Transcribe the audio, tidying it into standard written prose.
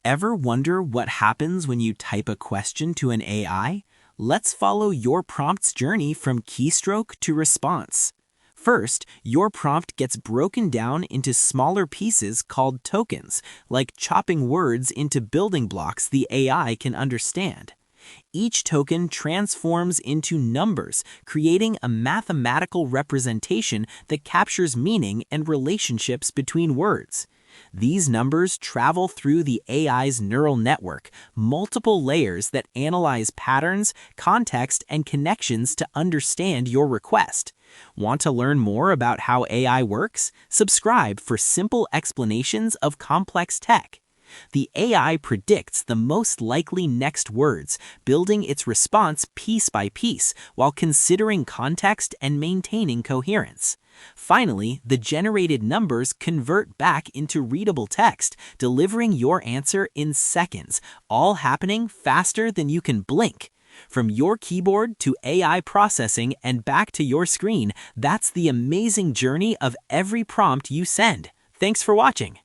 Ever wonder what happens when you type a question to an AI? Let's follow your prompt's journey from keystroke to response. First, your prompt gets broken down into smaller pieces called tokens, like chopping words into building blocks the AI can understand. Each token transforms into numbers, creating a mathematical representation that captures meaning and relationships between words. These numbers travel through the AI's neural network, multiple layers that analyze patterns, context, and connections to understand your request. Want to learn more about how AI works? Subscribe for simple explanations of complex tech. The AI predicts the most likely next words, building its response piece by piece while considering context and maintaining coherence. Finally, the generated numbers convert back into readable text, delivering your answer in seconds, all happening faster than you can blink. From your keyboard to AI processing and back to your screen, that's the amazing journey of every prompt you send. Thanks for watching.